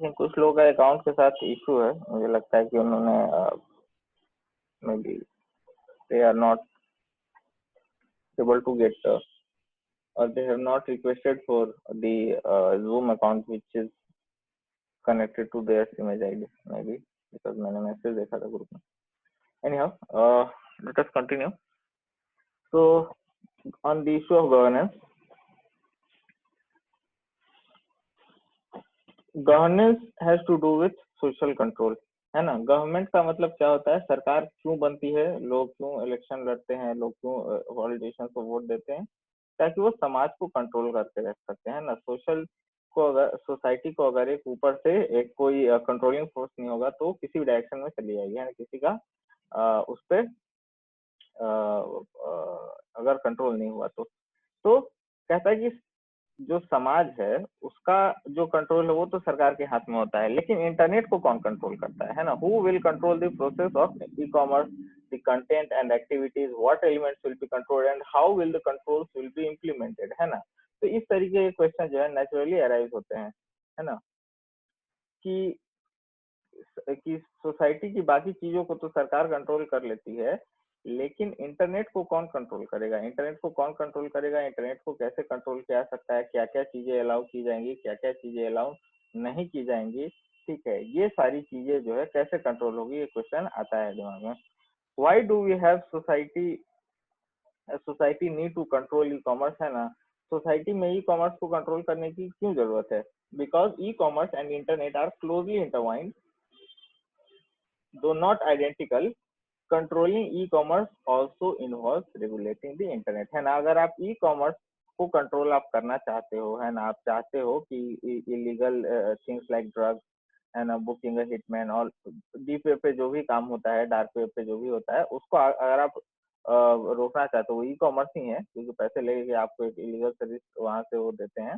लेकिन कुछ लोगों का अकाउंट के साथ इशू है, मुझे लगता है कि उन्होंने maybe they are not able to get or they have not requested for the Zoom account which is connected to their image ID, maybe because मैंने मैसेज देखा था ग्रुप में. Anyhow, let us continue. So on the issue of governance has to do with social control, है ना. Government का मतलब क्या होता है, सरकार क्यों बनती है, लोग क्यों इलेक्शन लड़ते हैं, लोग क्यों पॉलिटिशियंस को वोट देते हैं, ताकि वो समाज को कंट्रोल करके रख सकते हैं ना. सोशल को अगर सोसाइटी को अगर एक ऊपर से एक कोई कंट्रोलिंग फोर्स नहीं होगा तो किसी भी डायरेक्शन में चली जाएगी, यानी किसी का उस पर अगर कंट्रोल नहीं हुआ तो कहता है कि जो समाज है उसका जो कंट्रोल है वो तो सरकार के हाथ में होता है, लेकिन इंटरनेट को कौन कंट्रोल करता है ना. Who will control the process of e commerce, the content and activities, what elements will be controlled and how will the controls will be implemented, है ना. तो इस तरीके के क्वेश्चन जो है नेचुरली अराइज होते हैं, है ना, कि सोसाइटी की बाकी चीजों को तो सरकार कंट्रोल कर लेती है, लेकिन इंटरनेट को कौन कंट्रोल करेगा, इंटरनेट को कौन कंट्रोल करेगा, इंटरनेट को कैसे कंट्रोल किया जा सकता है, क्या क्या चीजें अलाउ की जाएंगी, क्या क्या चीजें अलाउ नहीं की जाएंगी, ठीक है, ये सारी चीजें जो है कैसे कंट्रोल होगी, ये क्वेश्चन आता है दिमाग में. Why do we have society need to control e commerce, है ना. सोसाइटी में ई कॉमर्स को कंट्रोल करने की क्यों जरूरत है, because e commerce and internet are closely intertwined though not identical. Controlling e-commerce also involves regulating the internet, है ना. अगर आप ई-कॉमर्स को कंट्रोल आप करना चाहते हो, है ना, आप चाहते हो कि इलीगल थिंग्स लाइक ड्रग्स, है ना, बुकिंग हिटमैन और डीप वेब पे जो भी काम होता है, डार्क वेब पे जो भी होता है, उसको अगर आप रोकना चाहते हो, वो ई कॉमर्स ही है क्योंकि पैसे लेके आपको एक इलीगल सर्विस वहां से वो देते हैं,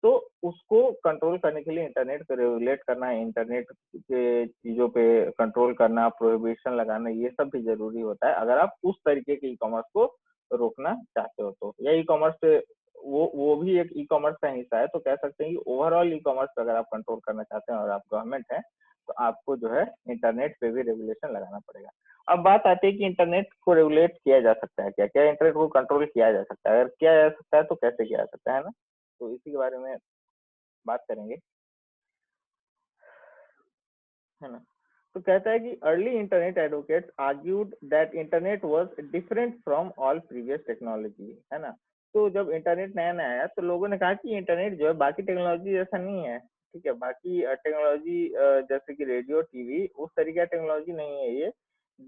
तो उसको कंट्रोल करने के लिए इंटरनेट को रेगुलेट करना, इंटरनेट के चीजों पे कंट्रोल करना, प्रोहिबिशन लगाना, ये सब भी जरूरी होता है अगर आप उस तरीके के ई कॉमर्स को रोकना चाहते हो तो. या ई कॉमर्स पे वो भी एक ई कॉमर्स का हिस्सा है, तो कह सकते हैं कि ओवरऑल ई कॉमर्स पे अगर आप कंट्रोल करना चाहते हैं और आप गवर्नमेंट है तो आपको जो है इंटरनेट पे भी रेगुलेशन लगाना पड़ेगा. अब बात आती है कि इंटरनेट को रेगुलेट किया जा सकता है, क्या क्या इंटरनेट को कंट्रोल किया जा सकता है, अगर किया जा सकता है तो कैसे किया जा सकता है ना. तो इसी के बारे में बात करेंगे, है ना. तो कहता है कि early internet advocates argued that internet was different from all previous technology, है ना. तो जब इंटरनेट नया नया आया तो लोगों ने कहा कि इंटरनेट जो है बाकी टेक्नोलॉजी जैसा नहीं है, ठीक है, बाकी टेक्नोलॉजी जैसे कि रेडियो टीवी उस तरीके का टेक्नोलॉजी नहीं है ये.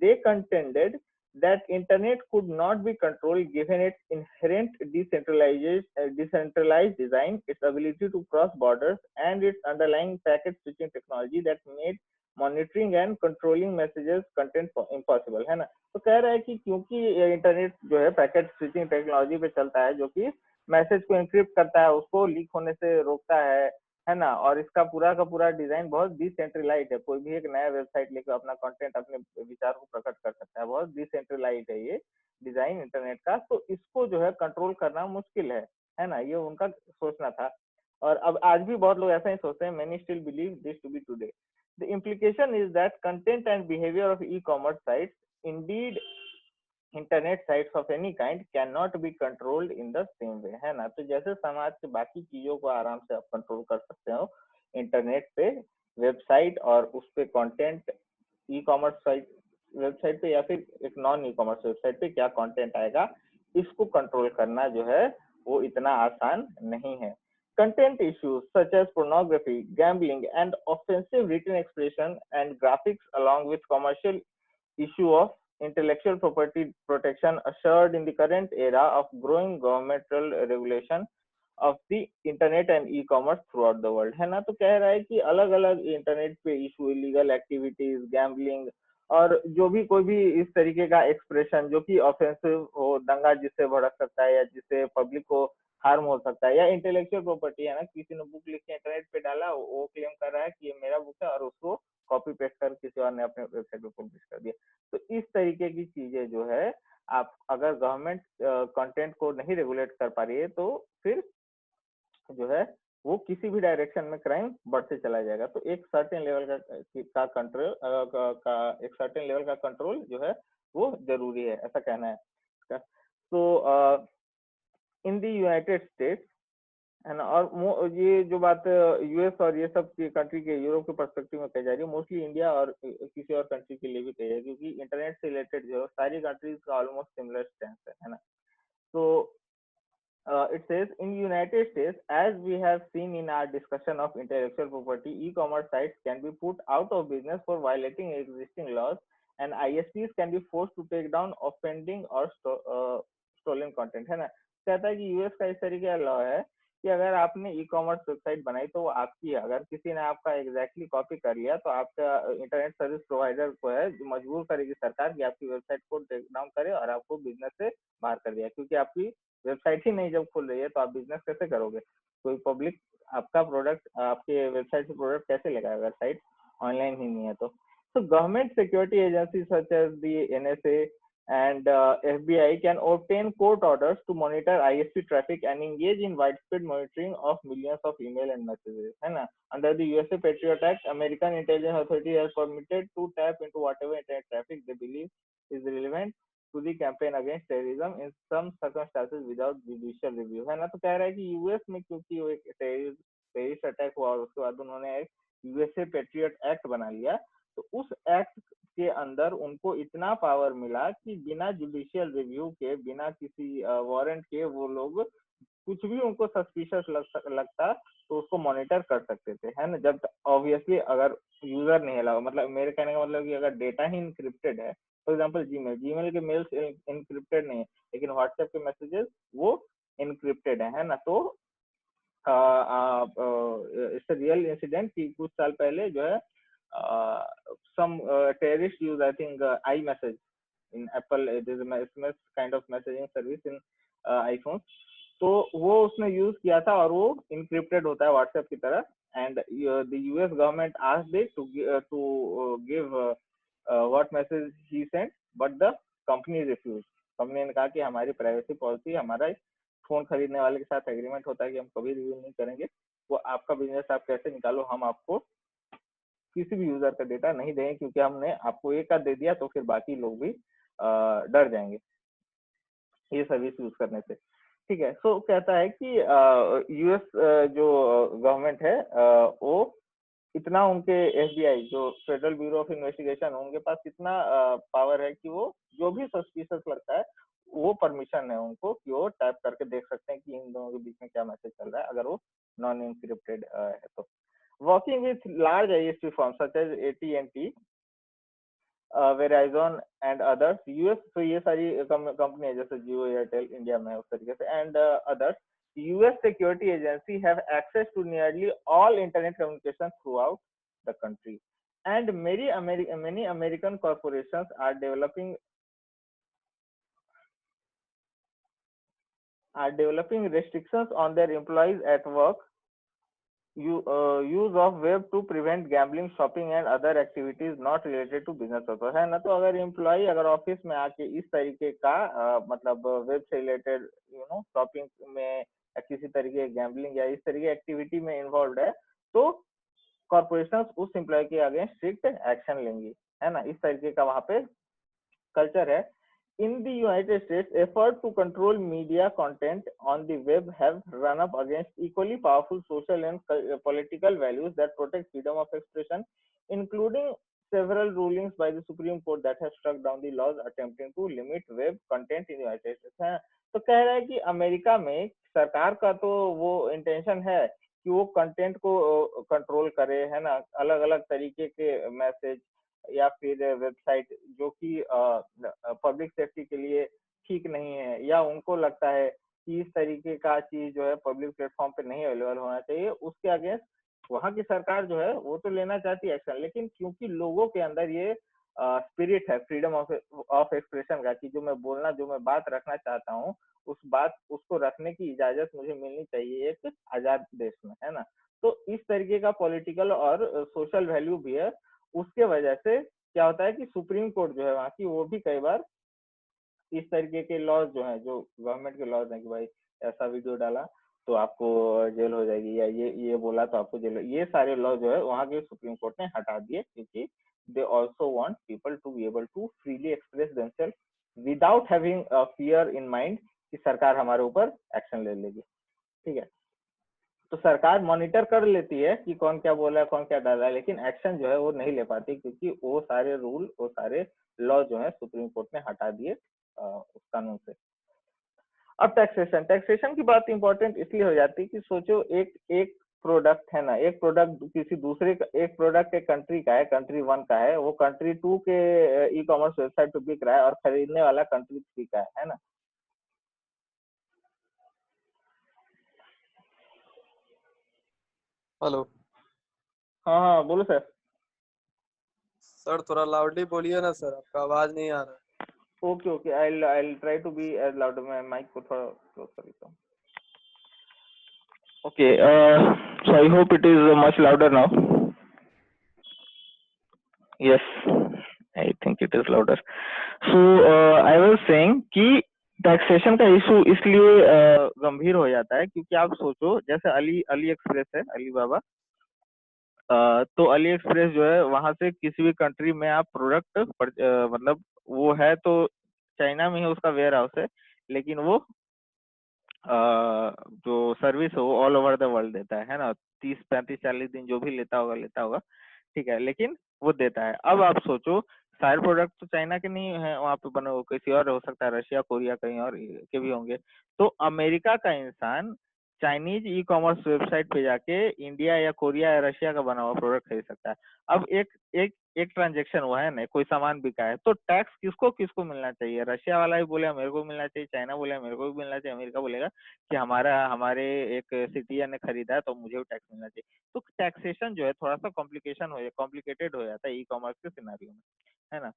दे contended that internet could not be controlled given its inherent decentralized design, its ability to cross borders, and its underlying packet switching technology that made monitoring and controlling messages content impossible, है ना. तो कह रहा है कि क्योंकि internet जो है पैकेट स्विचिंग टेक्नोलॉजी पे चलता है जो कि मैसेज को इंक्रिप्ट करता है, उसको लीक होने से रोकता है ना, और इसका पूरा का पूरा डिजाइन बहुत डिसेंट्रलाइज है. कोई भी एक नया वेबसाइट लेकर अपना कंटेंट, अपने विचार को प्रकट कर सकता है, बहुत डिसेंट्रलाइज है ये डिजाइन इंटरनेट का. तो इसको जो है कंट्रोल करना मुश्किल है ना, ये उनका सोचना था. और अब आज भी बहुत लोग ऐसा ही सोचते हैं. Many still believe this to be today. The implication is that content and behavior of e-commerce sites, indeed internet sites of any kind, cannot be controlled in the same way, है ना. तो जैसे समाज के बाकी चीजों को आराम से आप कंट्रोल कर सकते हो, इंटरनेट पे वेबसाइट और उस पे content, e commerce site website पे या फिर एक नॉन ई कॉमर्स वेबसाइट पे क्या कंटेंट आएगा, इसको कंट्रोल करना जो है वो इतना आसान नहीं है. Content issues such as pornography, gambling, and offensive written expression and graphics, along with commercial issue of intellectual property protection, assured in the current era of growing governmental regulation of the internet and e-commerce throughout the world, है ना. तो कह रहा है कि अलग अलग internet पे इशू, इलीगल एक्टिविटीज, गैम्बलिंग और जो भी कोई भी इस तरीके का एक्सप्रेशन जो कि ऑफेंसिव हो, दंगा जिससे भड़क सकता है या जिससे पब्लिक को हार्म हो सकता है, या इंटेलेक्चुअल प्रॉपर्टी, है ना, किसी ने बुक लिख के इंटरनेट पे डाला, वो क्लेम कर रहा है कि ये मेरा बुक है और उसको कॉपी पेस्ट कर किसी और ने अपने वेबसाइट पे पब्लिश कर दिया. तो इस तरीके की चीजें जो है, आप अगर गवर्नमेंट कंटेंट को नहीं रेगुलेट कर पा रही है तो फिर जो है वो किसी भी डायरेक्शन में क्राइम बढ़ते चला जाएगा। तो एक सर्टेन लेवल का कंट्रोल एक सर्टेन लेवल का कंट्रोल जो है वो जरूरी है, ऐसा कहना है इसका। तो इन द यूनाइटेड स्टेट्स है ना, और ये जो बात यूएस और ये सब कंट्री के यूरोप के पर्सपेक्टिव में कही जा रही है, मोस्टली इंडिया और किसी और कंट्री के लिए भी कही है, क्योंकि इंटरनेट से रिलेटेड जो है सारी कंट्रीज का ऑलमोस्ट सिमिलर स्टैंड है ना। तो it says in United States, as we have seen in our discussion of intellectual property, e-commerce sites can be put out of business for violating existing laws, and ISPs can be forced to take down offending or stolen content, है ना। कहता है कि US का इस तरीके का law है कि अगर आपने ई कॉमर्स वेबसाइट बनाई तो वो आपकी है, अगर किसी ने आपका एग्जैक्टली कॉपी कर लिया तो आपका इंटरनेट सर्विस प्रोवाइडर को है जो मजबूर करेगी सरकार कि आपकी वेबसाइट को टेक डाउन करे और आपको बिजनेस से बाहर कर दिया, क्योंकि आपकी वेबसाइट ही नहीं जब खुल रही है तो आप बिजनेस कैसे करोगे। कोई पब्लिक आपका प्रोडक्ट आपके वेबसाइट से प्रोडक्ट कैसे लेगा अगर साइट ऑनलाइन ही नहीं है तो। So government security agencies such as the NSA and FBI can obtain court orders to monitor ISP traffic and engage in widespread monitoring of millions of email and messages, है ना। Under the USA Patriot Act, American intelligence authority has permitted to tap into whatever internet traffic they believe is relevant to the campaign against terrorism in some circumstances without judicial review, है ना। तो कह रहा है कि US में क्योंकि वो एक टेररिस्ट अटैक हुआ और उसके बाद उन्होंने एक यूएसए पेट्रियट एक्ट बना लिया, तो उस एक्ट के अंदर उनको इतना पावर मिला कि बिना जुडिशियल रिव्यू के, बिना किसी वारंट के वो लोग कुछ भी उनको सस्पिशियस लगता तो उसको मॉनिटर कर सकते थे, है ना। जब ऑब्वियसली अगर यूजर नहीं अलाउ, मतलब मेरे कहने का मतलब कि अगर डेटा ही इंक्रिप्टेड है, फॉर एग्जांपल जीमेल के मेल्स इंक्रिप्टेड नहीं है लेकिन व्हाट्सएप के मैसेजेस वो इंक्रिप्टेड है ना। तो इट्स रियल इंसिडेंट कि कुछ साल पहले जो है some terrorists use I think iMessage in Apple, there's a SMS kind of messaging service in iPhone, तो वो उसने यूज किया था और वो इनक्रिप्टेड होता है व्हाट्सएप की तरह, and the US government asked it to give what message he sent but the company refuse. Company ने कहा कि हमारी प्राइवेसी पॉलिसी, हमारा फोन खरीदने वाले के साथ एग्रीमेंट होता है कि हम कभी रिव्यू नहीं करेंगे, वो आपका बिजनेस आप कैसे निकालो, हम आपको किसी भी यूजर का डेटा नहीं देंगे, क्योंकि हमने आपको एक का दे दिया तो फिर बाकी लोग भी डर जाएंगे ये सर्विस यूज करने से। ठीक है, सो कहता है कि यूएस जो गवर्नमेंट है वो इतना, उनके एफबीआई जो फेडरल ब्यूरो ऑफ इन्वेस्टिगेशन, उनके पास इतना पावर है कि वो जो भी सस्पिशियस लगता है वो परमिशन है उनको कि वो टाइप करके देख सकते हैं कि इन दोनों के बीच में क्या मैसेज चल रहा है, अगर वो नॉन इंक्रिप्टेड है तो। Working with large ISP firm such as AT&T, Verizon and others, US, तो ये सारी कंपनी है जैसे जियो, एयरटेल इंडिया में उस तरीके से, and others, US security agency have access to nearly all internet communications throughout the country, and many American corporations are developing restrictions on their employees at work use of web to prevent gambling, shopping and other activities not related to business purpose, है ना। तो अगर employ अगर office में आके इस तरीके का मतलब वेब से रिलेटेड शॉपिंग में या किसी तरीके गैम्बलिंग या इस तरीके एक्टिविटी में इन्वॉल्व है तो कॉर्पोरेशन उस एम्प्लॉय के अगेंस्ट स्ट्रिक्ट एक्शन लेंगी, है ना। इस तरीके का वहां पे कल्चर है। In the United States, efforts to control media content on the web have run up against equally powerful social and political values that protect freedom of expression, including several rulings by the Supreme Court that have struck down the laws attempting to limit web content in the United States, है। तो कह रहा है कि America में सरकार का तो वो इंटेंशन है कि वो कंटेंट को कंट्रोल करे, है ना, अलग अलग तरीके के मैसेज या फिर वेबसाइट जो कि पब्लिक सेफ्टी के लिए ठीक नहीं है, या उनको लगता है कि इस तरीके का चीज जो है पब्लिक प्लेटफॉर्म पे नहीं अवेलेबल होना चाहिए, उसके अगेंस्ट वहां की सरकार जो है वो तो लेना चाहती है एक्शन, लेकिन क्योंकि लोगों के अंदर ये स्पिरिट है फ्रीडम ऑफ एक्सप्रेशन का कि जो मैं बोलना, जो मैं बात रखना चाहता हूँ उस बात उसको रखने की इजाजत मुझे मिलनी चाहिए एक आजाद देश में, है ना। तो इस तरीके का पॉलिटिकल और सोशल वैल्यू भी है, उसके वजह से क्या होता है कि सुप्रीम कोर्ट जो है वहां की वो भी कई बार इस तरीके के लॉज जो है, जो गवर्नमेंट के लॉज हैं कि भाई ऐसा वीडियो डाला तो आपको जेल हो जाएगी, या ये बोला तो आपको जेल, ये सारे लॉ जो है वहाँ के सुप्रीम कोर्ट ने हटा दिए, क्योंकि they also want people to be able to freely express themselves without having fear in mind कि सरकार हमारे ऊपर एक्शन ले लेगी। ठीक है, तो सरकार मॉनिटर कर लेती है कि कौन क्या बोला है, कौन क्या डाला है, लेकिन एक्शन जो है वो नहीं ले पाती, क्योंकि वो सारे रूल, वो सारे लॉ जो है सुप्रीम कोर्ट ने हटा दिए उस कानून से। अब टैक्सेशन, टैक्सेशन की बात इंपॉर्टेंट इसलिए हो जाती है कि सोचो एक एक प्रोडक्ट है ना, एक प्रोडक्ट किसी दूसरे का, एक प्रोडक्ट एक कंट्री का है, कंट्री वन का है, वो कंट्री टू के ई कॉमर्स वेबसाइट पे बिक रहा है और खरीदने वाला कंट्री थ्री का है ना। हेलो हाँ हाँ बोलो सर। सर, थोड़ा लाउडली बोलिए ना सर, आपका आवाज नहीं आ रहा। Okay okay, I try to be as loud, मैं माइक को थोड़ा क्लोज कर देता हूँ। Okay, so I hope it is much louder now. Yes, I think it is louder. So I was saying कि टैक्सेशन का इशू इसलिए गंभीर हो जाता है, क्योंकि आप सोचो जैसे अली अली एक्सप्रेस है, अलीबाबा, तो अली एक्सप्रेस जो है वहां से किसी भी कंट्री में आप प्रोडक्ट मतलब वो है तो चाइना में ही उसका वेयर हाउस है, लेकिन वो जो सर्विस है वो ऑल ओवर द वर्ल्ड देता है ना, 30 35 40 दिन जो भी लेता होगा, ठीक है, लेकिन वो देता है। अब आप सोचो सारे प्रोडक्ट तो चाइना के नहीं है वहां पे बने, वो किसी और हो सकता है, रशिया कोरिया कहीं और के भी होंगे। तो अमेरिका का इंसान चाइनीज ई कॉमर्स वेबसाइट पे जाके इंडिया या कोरिया या रशिया का बना हुआ प्रोडक्ट खरीद सकता है। अब एक एक एक ट्रांजेक्शन हुआ है ना, कोई सामान बिका है, तो टैक्स किसको किसको मिलना चाहिए? रशिया वाला भी बोलेगा मेरे को मिलना चाहिए, चाइना बोलेगा मेरे को भी मिलना चाहिए, अमेरिका बोलेगा कि हमारे एक सिटीजन ने खरीदा है तो मुझे भी टैक्स मिलना चाहिए। तो टैक्सेशन जो है थोड़ा सा कॉम्प्लिकेटेड हो जाता है ई कॉमर्स के सिनेरियो में, है ना।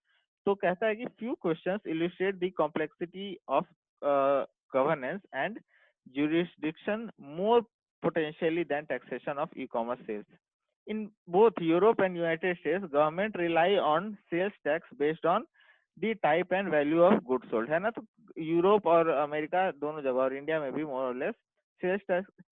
तो कहता है कि few questions illustrate the complexity of governance and jurisdiction more potentially than taxation of e-commerce sales. In both Europe and United States, government rely on sales tax based on the type and value of goods sold, है ना। तो Europe और America दोनों जगह और India में भी मोर और लेस सेल्स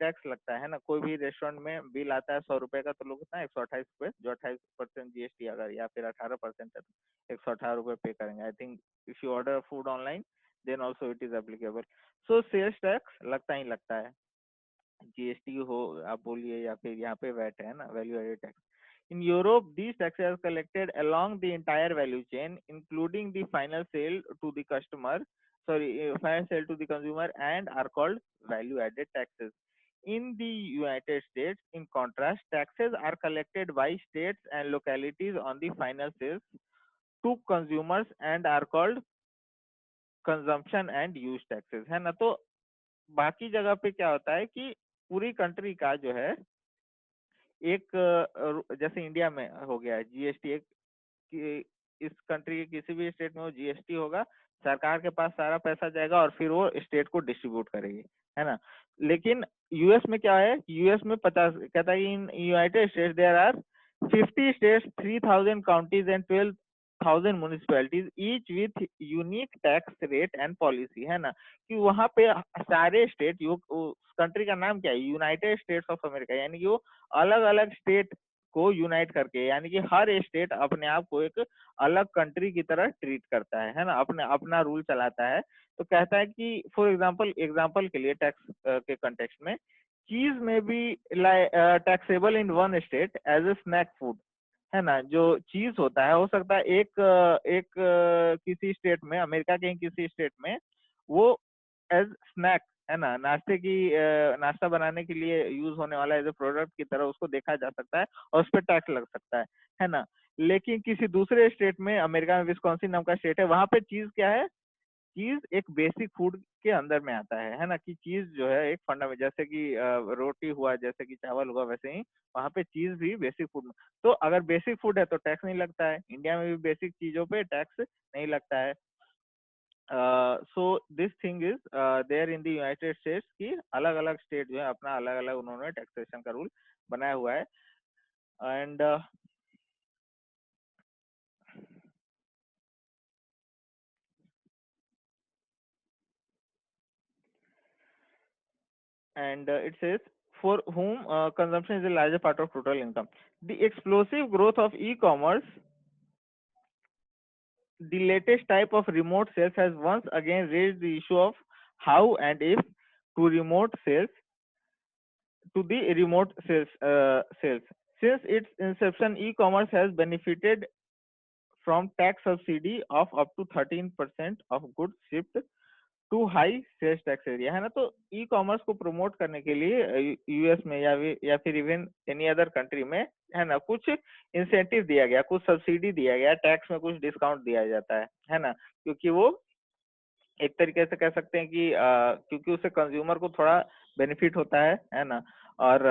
टैक्स लगता है ना। कोई भी रेस्टोरेंट में बिल आता है 100 रुपए का, तो लोग कितना 128 रुपए, जो 28% जीएसटी अगर या फिर 18% है तो 118 रुपए पे करेंगे। I think if you order food online then also it is applicable. So sales tax लगता ही लगता है, जीएसटी हो आप बोलिए या फिर यहाँ पे वैट है ना, value added tax. In Europe these taxes are collected along the entire value chain including the final sale to the customer, final sale to the consumer, and are called value added taxes. In the United States, in contrast, taxes are collected by states and localities on the final sales to consumers and are called consumption and use taxes, है ना। तो बाकी जगह पे क्या होता है कि पूरी कंट्री का जो है एक जैसे इंडिया में हो गया है जीएसटी, एक कि इस कंट्री के किसी भी स्टेट में वो जीएसटी होगा, सरकार के पास सारा पैसा जाएगा और फिर वो स्टेट को डिस्ट्रीब्यूट करेगी, है ना। लेकिन यूएस में क्या है, यूएस में 50 कहता है in United States there are 50 states, 3000 counties and 12,000 municipalities each with unique tax rate and policy, है ना। कि वहां पे सारे स्टेट, कंट्री का नाम क्या है, यूनाइटेड स्टेट्स ऑफ अमेरिका, यानी कि वो अलग अलग स्टेट को यूनाइट करके, यानी कि हर स्टेट अपने आप को एक अलग कंट्री की तरह ट्रीट करता है ना, अपने अपना रूल चलाता है। तो कहता है कि फॉर एग्जांपल के लिए टैक्स के कंटेक्स्ट में, चीज में भी taxable in one state as a snack food, है ना। जो चीज होता है, हो सकता है किसी स्टेट में, अमेरिका के किसी स्टेट में वो एज स्नैक, है ना, नाश्ता बनाने के लिए यूज होने वाला एज ए प्रोडक्ट की तरह उसको देखा जा सकता है और उस पर टैक्स लग सकता है ना। लेकिन किसी दूसरे स्टेट में, अमेरिका में विस्कॉन्सिन नाम का स्टेट है, वहां पे चीज क्या है, चीज एक बेसिक फूड के अंदर में आता है ना। कि चीज जो है एक फंडामेंटल, जैसे कि रोटी हुआ, जैसे कि चावल हुआ, वैसे ही वहां पे चीज भी बेसिक फूड में। तो अगर बेसिक फूड है तो टैक्स नहीं लगता है, इंडिया में भी बेसिक चीजों पे टैक्स नहीं लगता है। So this thing is there in the United States की अलग अलग स्टेट जो है अपना अलग अलग उन्होंने टैक्सेशन का रूल बनाया हुआ है। And and it says for whom consumption is a larger part of total income. The explosive growth of e-commerce, the latest type of remote sales, has once again raised the issue of how and if to remote sales to the remote sales. Since its inception, e-commerce has benefited from tax subsidy of up to 13% of goods shipped to high sales tax area, है ना। तो e commerce को promote करने के लिए US में या फिर इवन एनी अदर कंट्री में, है ना, कुछ इंसेंटिव दिया गया, कुछ सब्सिडी दिया गया, टैक्स में कुछ डिस्काउंट दिया जाता है ना, क्योंकि वो एक तरीके से कह सकते हैं कि क्योंकि उससे कंज्यूमर को थोड़ा बेनिफिट होता है ना, और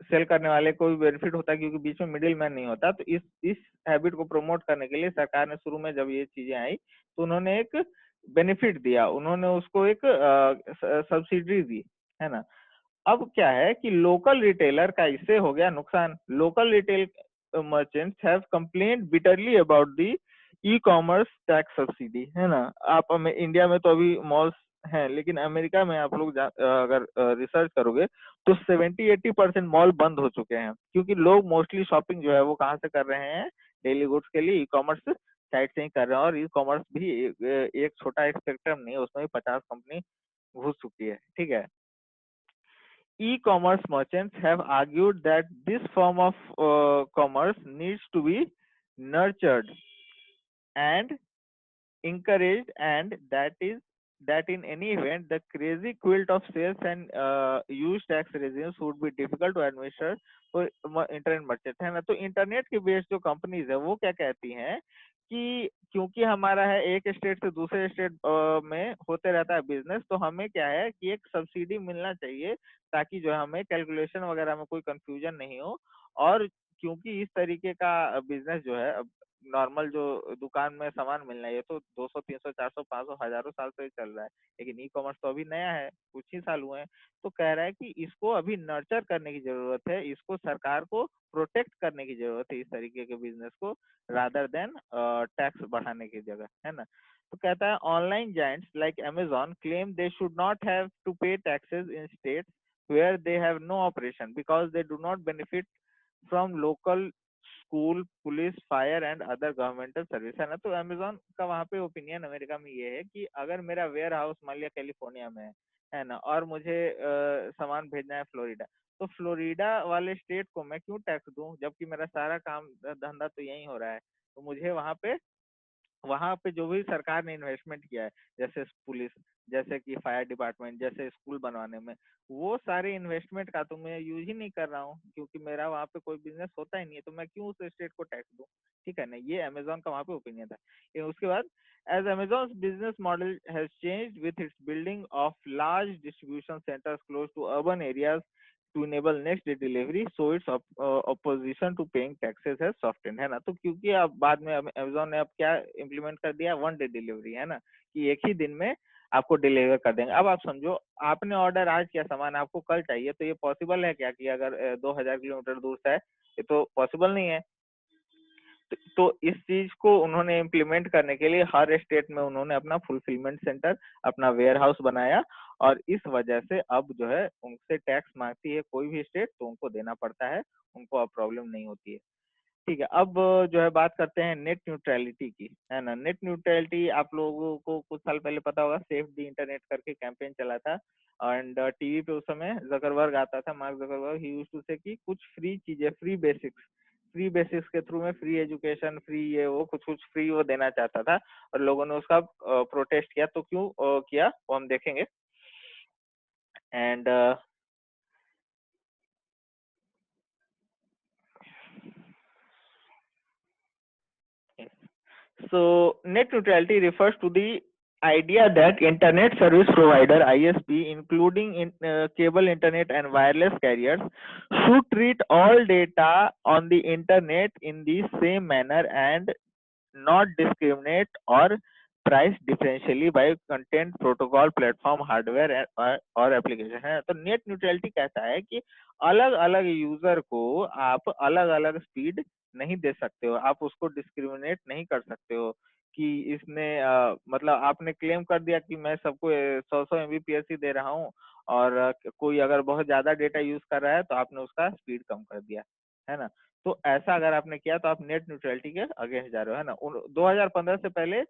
सेल करने वाले को भी बेनिफिट होता है क्योंकि बीच में मिडिल मैन नहीं होता। तो इस हैबिट को प्रमोट करने के लिए सरकार ने शुरू में जब ये चीजें आई तो उन्होंने एक बेनिफिट दिया, उन्होंने उसको एक सब्सिडी दी, है ना। अब क्या है कि लोकल रिटेलर का इससे हो गया नुकसान। Local retail merchants have complaint bitterly about the e commerce tax subsidy, है ना। आप इंडिया में तो अभी मॉल्स हैं, लेकिन अमेरिका में आप लोग अगर रिसर्च करोगे तो 70-80% मॉल बंद हो चुके हैं, क्योंकि लोग मोस्टली शॉपिंग जो है वो कहाँ से कर रहे हैं, डेली गुड्स के लिए ई कॉमर्स साइट से ही कर रहे हैं। और ई कॉमर्स भी एक छोटा एक स्पेक्ट्रम नहीं है, उसमें भी 50 कंपनी घुस चुकी है, ठीक है। E-commerce merchants have argued that this form of commerce needs to be nurtured and encouraged, and that in any event the crazy quilt of sales and use tax regimes would be difficult to administer for internet merchant, है ना। तो internet के based जो companies है वो क्या कहती हैं कि क्योंकि हमारा है एक स्टेट से दूसरे स्टेट में होते रहता है बिजनेस, तो हमें क्या है कि एक सब्सिडी मिलना चाहिए ताकि जो है हमें कैलकुलेशन वगैरह में कोई कंफ्यूजन नहीं हो। और क्योंकि इस तरीके का बिजनेस जो है, नॉर्मल जो दुकान में सामान मिलना है, ये तो 200 300 400 500 हजारों साल से चल रहा है, लेकिन ई कॉमर्स तो अभी नया है, कुछ ही साल हुए हैं। तो कह रहा है कि इसको अभी नर्चर करने की जरूरत है, इसको सरकार को प्रोटेक्ट करने की जरूरत है इस तरीके के बिजनेस को, रादर देन टैक्स बढ़ाने की जगह, है ना। तो कहता है online giants like Amazon claim they should not have to pay taxes in states where they have no operation because they do not benefit from local school, police, fire and other governmental service, है ना। तो Amazon का वहां पे opinion America में ये है कि अगर मेरा वेयर हाउस मान लिया कैलिफोर्निया में है ना, और मुझे सामान भेजना है फ्लोरिडा, तो फ्लोरिडा वाले स्टेट को मैं क्यों टैक्स दूं, जबकि मेरा सारा काम धंधा तो यही हो रहा है। तो मुझे वहां पे जो भी सरकार ने इन्वेस्टमेंट किया है, जैसे पुलिस, जैसे कि फायर डिपार्टमेंट, जैसे स्कूल बनवाने में, वो सारे इन्वेस्टमेंट का तो मैं यूज ही नहीं कर रहा हूँ, क्योंकि मेरा वहां पे कोई बिजनेस होता ही नहीं है, तो मैं क्यों उस स्टेट को टैक्स दूं, ठीक है ना। ये अमेजोन का वहां पे ओपिनियन था। उसके बाद as Amazon business model has changed with its building of large distribution centres close to urban areas to enable next day delivery, so its opposition to paying taxes has softened, है ना। तो क्योंकि अब बाद में अमेजोन ने अब क्या इम्प्लीमेंट कर दिया, 1 डे डिलीवरी, है ना, कि एक ही दिन में आपको डिलीवर कर देंगे। अब आप समझो, आपने ऑर्डर आज किया, सामान आपको कल चाहिए, तो ये पॉसिबल है क्या कि अगर 2000 किलोमीटर दूर से है, ये तो पॉसिबल नहीं है। तो इस चीज को उन्होंने इम्प्लीमेंट करने के लिए हर स्टेट में उन्होंने अपना फुलफिलमेंट सेंटर, अपना वेयर हाउस बनाया, और इस वजह से अब जो है उनसे टैक्स मांगती है कोई भी स्टेट तो उनको देना पड़ता है, उनको अब प्रॉब्लम नहीं होती है, ठीक है। अब जो है बात करते हैं नेट न्यूट्रलिटी की, है ना। नेट न्यूट्रलिटी आप लोगों को कुछ साल पहले पता होगा, सेफ द इंटरनेट करके कैंपेन चला था, एंड टीवी पे उस समय जकरबर्ग आता था, Mark Zuckerberg, he used to say कि कुछ फ्री चीजें, फ्री बेसिक्स के थ्रू में फ्री एजुकेशन, फ्री ये वो कुछ कुछ फ्री वो देना चाहता था, और लोगों ने उसका प्रोटेस्ट किया। तो क्यों किया वो हम देखेंगे। And so net neutrality refers to the idea that internet service provider ISP, including cable internet and wireless carriers, should treat all data on the internet in the same manner and not discriminate or price differentially by content, protocol, platform, hardware और application, है। तो net neutrality कहता है कि अलग अलग user को आप अलग अलग स्पीड नहीं दे सकते हो, आप उसको डिस्क्रिमिनेट नहीं कर सकते हो कि इसने मतलब आपने क्लेम कर दिया कि मैं सबको 100 एमबीपीएस ही दे रहा हूँ, और कोई अगर बहुत ज्यादा डेटा यूज कर रहा है तो आपने उसका स्पीड कम कर दिया, है ना। तो ऐसा अगर आपने किया तो आप नेट न्यूट्रलिटी के अगेंस्ट जा रहे हो, है ना। 2015 से पहले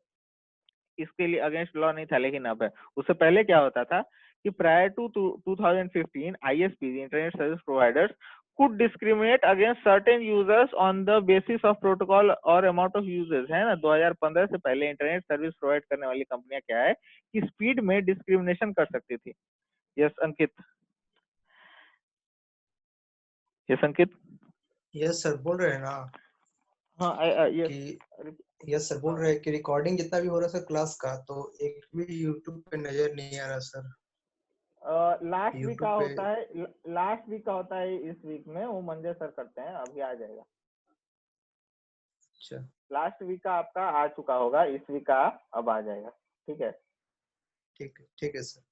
इसके लिए अगेंस्ट लॉ नहीं था, लेकिन अब है। उससे पहले क्या होता था कि prior to 2015 ISP internet service providers could discriminate against certain users on the basis of protocol और amount of users, है ना। 2015 से पहले इंटरनेट सर्विस प्रोवाइड करने वाली कंपनियां क्या है कि स्पीड में डिस्क्रिमिनेशन कर सकती थी। यस अंकित। यस अंकित। यस सर बोल रहे हैं ना हाँ यस। कि यस सर बोल रहे हैं कि रिकॉर्डिंग जितना भी हो रहा है सर क्लास का, तो एक भी यूट्यूब पे नजर नहीं आ रहा सर। लास्ट वीक यूट्यूब का पे होता है, लास्ट वीक का होता है, इस वीक में वो मंजय सर करते हैं, अभी आ जाएगा। अच्छा लास्ट वीक का आपका आ चुका होगा, इस वीक का अब आ जाएगा, ठीक है। ठीक है sir.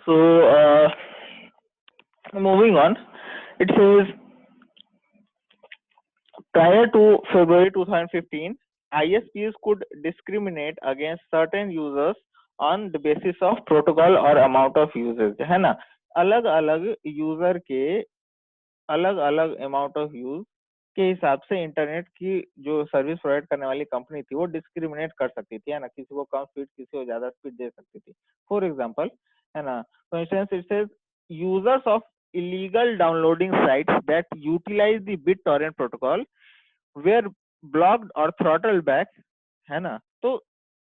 So moving on, it says prior to February 2015, ISPs could discriminate against certain users on the basis of protocol or amount of usage, है ना। अलग अलग यूजर के अलग अलग अमाउंट ऑफ यूज के हिसाब से इंटरनेट की जो सर्विस प्रोवाइड करने वाली कंपनी थी वो डिस्क्रिमिनेट कर सकती थी, है ना। किसी को कम स्पीड, किसी को ज्यादा स्पीड दे सकती थी। फॉर एग्जांपल, है ना, for instance it says users of illegal downloading sites that utilize the BitTorrent protocol were blocked or throttled back, है ना। तो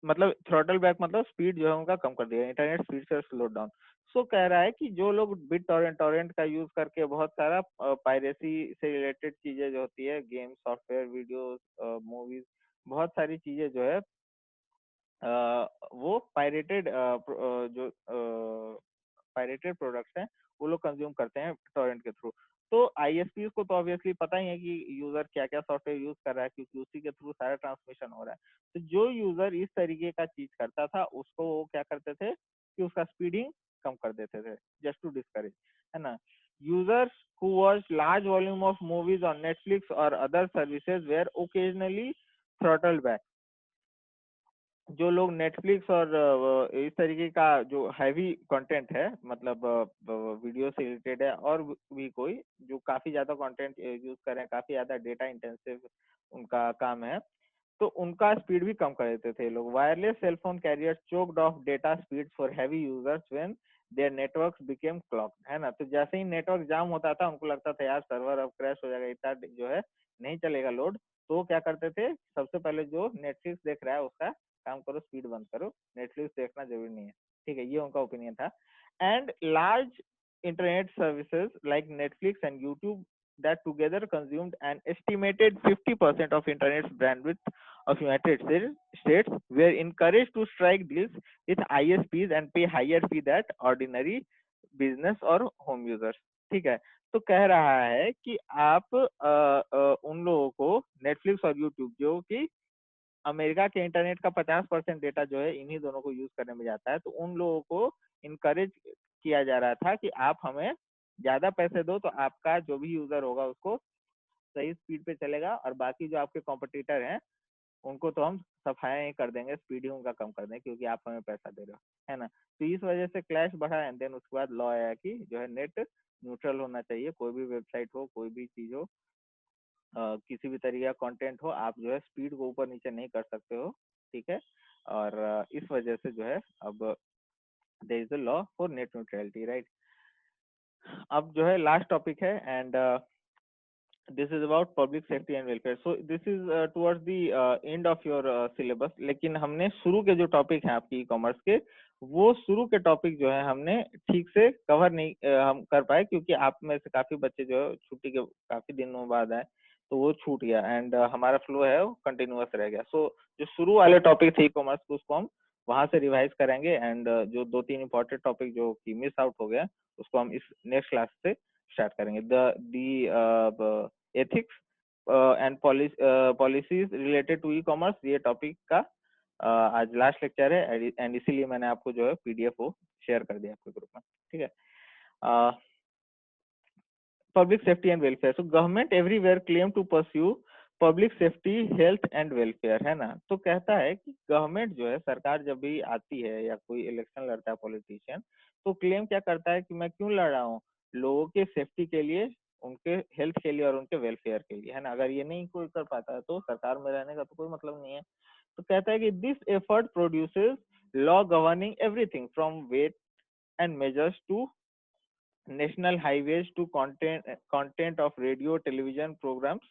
मतलब थ्रॉटल बैक मतलब स्पीड जो है उनका कम कर दिया, इंटरनेट स्पीड से स्लो डाउन। सो कह रहा है कि जो लोग बिट टॉरेंट का यूज करके बहुत सारा पायरेसी से रिलेटेड चीजें जो होती है, गेम, सॉफ्टवेयर, वीडियोस, मूवीज, बहुत सारी चीजें जो है वो पायरेटेड जो पायरेटेड प्रोडक्ट्स हैं वो लोग कंज्यूम करते हैं टॉरेंट के थ्रू। तो आईएसपी को तो ऑब्वियसली पता ही है कि यूजर क्या क्या सॉफ्टवेयर यूज कर रहा है, क्योंकि उसी के थ्रू सारा ट्रांसमिशन हो रहा है। तो जो यूजर इस तरीके का चीज करता था उसको वो क्या करते थे कि उसका स्पीडिंग कम कर देते थे, जस्ट टू डिस्करेज, है ना। Users who watched large volume of movies on Netflix or other services were occasionally throttled back। जो लोग नेटफ्लिक्स और इस तरीके का जो हैवी कंटेंट है, मतलब वीडियो से रिलेटेड है, और भी कोई जो काफी ज्यादा कंटेंट यूज कर रहे हैं, काफी ज्यादा डेटा इंटेंसिव उनका काम है, तो उनका स्पीड भी कम कर देते थे लोग। Wireless cellphone carrier choked off data speed for heavy users when their networks became clogged, है ना। तो जैसे ही नेटवर्क जाम होता था, उनको लगता था यार सर्वर अब क्रैश हो जाएगा, इतना जो है नहीं चलेगा लोड, तो क्या करते थे, सबसे पहले जो नेटफ्लिक्स देख रहा है उसका काम करो, स्पीड बंद करो, नेटफ्लिक्स देखना जरूरी नहीं है, ठीक है। ये उनका ओपिनियन था। And large internet services like Netflix and YouTube that together consumed an estimated 50% of internet's bandwidth of United States were encouraged to strike deals with ISPs and pay higher fee than ordinary business or home users, ठीक है। तो कह रहा है कि आप उन लोगों को नेटफ्लिक्स और यूट्यूब जो कि अमेरिका के इंटरनेट का 50% डेटा जो है इन्हीं दोनों को यूज करने में जाता है, तो उन लोगों को इनकरेज किया जा रहा था कि आप हमें ज्यादा पैसे दो तो आपका जो भी यूजर होगा उसको सही स्पीड पे चलेगा, और बाकी जो आपके कॉम्पिटिटर हैं उनको तो हम सफाया ही कर देंगे, स्पीड ही उनका कम कर देंगे, क्योंकि आप हमें पैसा दे रहे हो, है ना। तो इस वजह से क्लैश बढ़ा, एंड देन उसके बाद लॉ आया कि जो है नेट न्यूट्रल होना चाहिए, कोई भी वेबसाइट हो, कोई भी चीज हो, किसी भी तरीके का कंटेंट हो, आप जो है स्पीड को ऊपर नीचे नहीं कर सकते हो, ठीक है। और इस वजह से जो है अब there is a law for net neutrality, right. अब जो है लास्ट टॉपिक है, and this is about public safety and welfare. So this is towards the end of your syllabus, लेकिन हमने शुरू के जो टॉपिक हैं आपकी ई कॉमर्स के, वो शुरू के टॉपिक जो है हमने ठीक से कवर नहीं हम कर पाए, क्योंकि आप में से काफी बच्चे जो है छुट्टी के काफी दिनों बाद आए, तो वो छूट गया, एंड हमारा फ्लो है वो कंटिन्यूअस रह गया। सो जो शुरू वाले टॉपिक थे ई कॉमर्स को, उसको हम वहां से रिवाइज करेंगे, एंड जो 2-3 इंपॉर्टेंट टॉपिक जो कि मिस आउट हो गया उसको हम इस नेक्स्ट क्लास से स्टार्ट करेंगे। The ethics and policies related to e commerce, ये टॉपिक का आज लास्ट लेक्चर है एंड इसीलिए मैंने आपको जो है पीडीएफ वो शेयर कर दिया आपके ग्रुप में, ठीक है। Public safety and welfare, so government everywhere claim to pursue public safety health and welfare, है ना। तो कहता है कि गवर्नमेंट जो है, सरकार जब भी आती है या कोई इलेक्शन लड़ता है पॉलिटिशियन, तो क्लेम क्या करता है कि मैं क्यों लड़ रहा हूँ, लोगों के सेफ्टी के लिए, उनके हेल्थ के लिए और उनके वेलफेयर के लिए, है ना। अगर ये नहीं कोई कर पाता है तो सरकार में रहने का तो कोई मतलब नहीं है। तो कहता है कि this effort produces law governing everything from weight and measures to national highways to content of radio television programmes,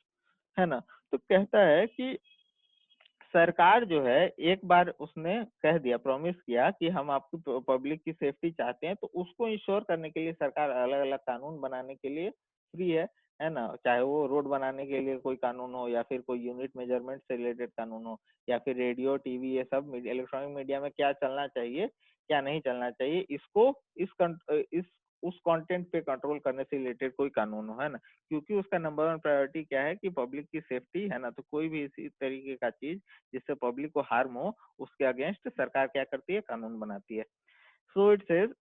है ना। तो कहता है कि सरकार जो है, एक बार उसने कह दिया, प्रॉमिस किया कि हम आपकी पब्लिक की सेफ्टी चाहते हैं, तो उसको इंश्योर करने के लिए सरकार अलग अलग कानून बनाने के लिए फ्री है ना। चाहे वो रोड बनाने के लिए कोई कानून हो, या फिर कोई यूनिट मेजरमेंट से रिलेटेड कानून हो, या फिर रेडियो टीवी ये सब इलेक्ट्रॉनिक मीडिया में क्या चलना चाहिए क्या नहीं चलना चाहिए, इसको इस उस कंटेंट पे कंट्रोल करने से रिलेटेड कोई कानून हो, है ना। क्योंकि उसका नंबर 1 प्रायोरिटी क्या है कि पब्लिक की सेफ्टी, है ना। तो कोई भी इसी तरीके का चीज जिससे पब्लिक को हार्म हो, उसके अगेंस्ट सरकार क्या करती है, कानून बनाती है। So it says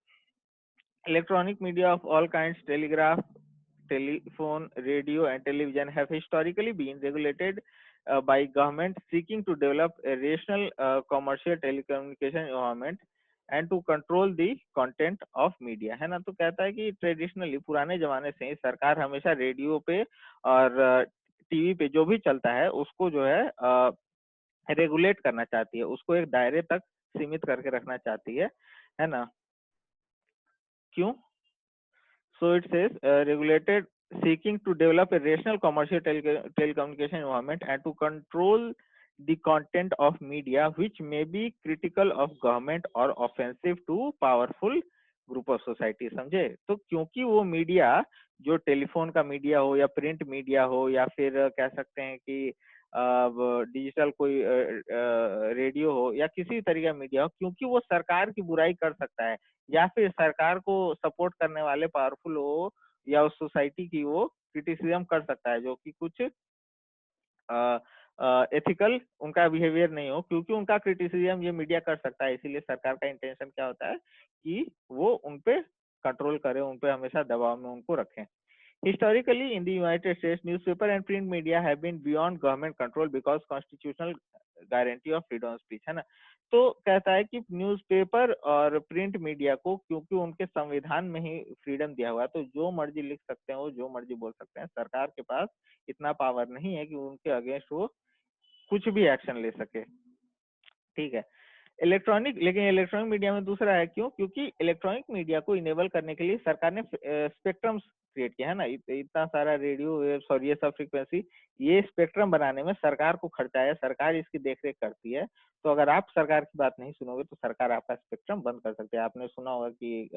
electronic media of all kinds, telegraph, telephone, radio and television have historically been regulated by government seeking to develop a rational commercial telecommunication environment and to control the content of media, है ना। तो कहता है कि traditionally पुराने जमाने से ही सरकार हमेशा रेडियो पे और टीवी पे जो भी चलता है उसको जो है रेगुलेट करना चाहती है, उसको एक दायरे तक सीमित करके रखना चाहती है ना। क्यों? So it says regulated seeking to develop a rational commercial telecommunication environment and to control the content of media which may be critical of government or offensive to powerful group of society, समझे। तो क्योंकि वो media जो telephone का media हो या print media हो या फिर कह सकते हैं कि डिजिटल कोई रेडियो हो या किसी तरीके का मीडिया हो, क्योंकि वो सरकार की बुराई कर सकता है या फिर सरकार को सपोर्ट करने वाले पावरफुल हो या उस सोसाइटी की वो क्रिटिसिज्म कर सकता है जो कि कुछ एथिकल उनका बिहेवियर नहीं हो, क्योंकि उनका क्रिटिसिज्म ये मीडिया कर सकता है। इसीलिए सरकार का इंटेंशन क्या होता है कि वो उनपे कंट्रोल करे, उनपे हमेशा दबाव में उनको रखें। Historically, in the United States, newspaper and print media have been beyond government control because constitutional guarantee of freedom of speech, है ना। तो कहता है कि न्यूज़पेपर और प्रिंट मीडिया को क्योंकि उनके संविधान में ही फ्रीडम दिया हुआ है, तो जो मर्जी लिख सकते हैं, वो जो मर्जी बोल सकते हैं। सरकार के पास इतना पावर नहीं है कि उनके अगेंस्ट वो कुछ भी एक्शन ले सके, ठीक है। लेकिन इलेक्ट्रॉनिक मीडिया में दूसरा है, क्यों? क्योंकि इलेक्ट्रॉनिक मीडिया को इनेबल करने के लिए सरकार ने स्पेक्ट्रम्स क्रिएट किया, है ना। इतना सारा रेडियो वेव्स और ये सब फ्रीक्वेंसी, ये स्पेक्ट्रम बनाने में सरकार को खर्चा है, सरकार इसकी देखरेख करती है। तो अगर आप सरकार की बात नहीं सुनोगे तो सरकार आपका स्पेक्ट्रम बंद कर सकती है। आपने सुना होगा कि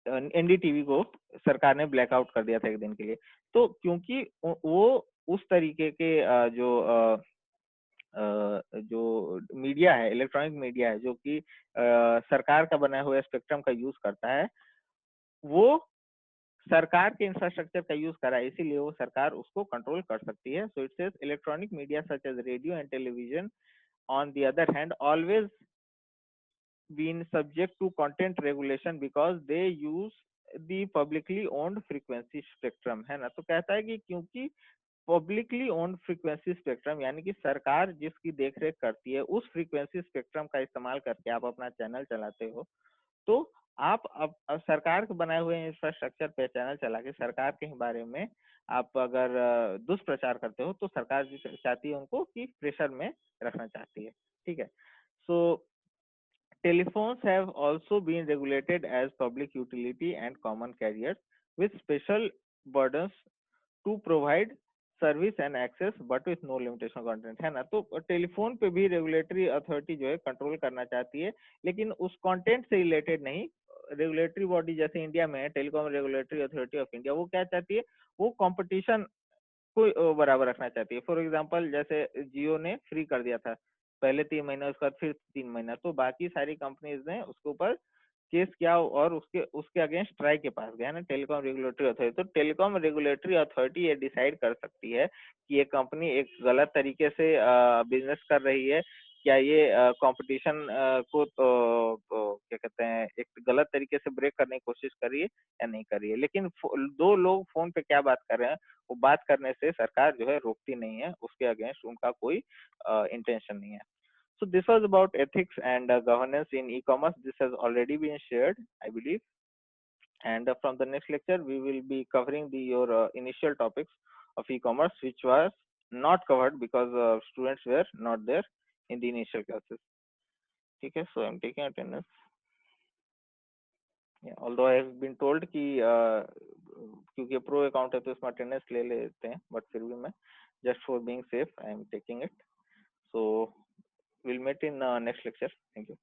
एनडीटीवी को सरकार ने ब्लैकआउट कर दिया था एक दिन के लिए। तो क्योंकि वो उस तरीके के जो मीडिया है, इलेक्ट्रॉनिक मीडिया है, जो कि सरकार का बना हुआ स्पेक्ट्रम का यूज करता है, वो सरकार के इंफ्रास्ट्रक्चर का यूज करा है, इसीलिए वो सरकार उसको कंट्रोल कर सकती है। So it says electronic media such as radio and television on the other hand always been subject to content regulation because they use the publicly owned frequency spectrum, है ना। तो कहता है कि क्योंकि पब्लिकली ओन्ड फ्रीक्वेंसी स्पेक्ट्रम यानी कि सरकार जिसकी देखरेख करती है, उस फ्रीक्वेंसी स्पेक्ट्रम का इस्तेमाल करके आप अपना चैनल चलाते हो, तो आप अब सरकार के बनाए हुए इंफ्रास्ट्रक्चर पे चैनल चला के सरकार के बारे में आप अगर दुष्प्रचार करते हो, तो सरकार चाहती है उनको कि प्रेशर में रखना चाहती है, ठीक है। सो telephones have also been regulated as public utility and common carriers with special burdens to provide service and access but with no limitation content, है ना। तो टेलीफोन पे भी रेगुलेटरी अथॉरिटी जो है कंट्रोल करना चाहती है, लेकिन उस कंटेंट से रिलेटेड नहीं। रेगुलेटरी बॉडी जैसे इंडिया में है telecom regulatory authority of India, वो क्या चाहती है, वो कंपटीशन को बराबर रखना चाहती है। फॉर एग्जांपल जैसे जियो ने फ्री कर दिया था पहले 3 महीना, उसके बाद फिर 3 महीना, तो बाकी सारी कंपनीज ने उसके ऊपर केस किया और उसके अगेंस्ट ट्राई के पास गया ना टेलीकॉम रेगुलेटरी अथॉरिटी। तो टेलीकॉम रेगुलेटरी अथॉरिटी ये डिसाइड कर सकती है कि ये कंपनी एक गलत तरीके से बिजनेस कर रही है, क्या ये कंपटीशन को क्या कहते हैं एक गलत तरीके से ब्रेक करने की कोशिश कर रही है या नहीं कर रही है। लेकिन दो लोग फोन पे क्या बात कर रहे हैं, वो बात करने से सरकार जो है रोकती नहीं है, उसके अगेंस्ट उनका कोई इंटेंशन नहीं है। So this was about ethics and governance in e-commerce. This has already been shared, I believe. And from the next lecture, we will be covering your initial topics of e-commerce, which was not covered because students were not there in the initial classes. Okay, so I'm taking attendance. Yeah, although I have been told कि क्योंकि pro account है तो इसमें attendance ले लेते हैं, but फिर भी मैं just for being safe I am taking it. So we'll meet in next lecture. Thank you.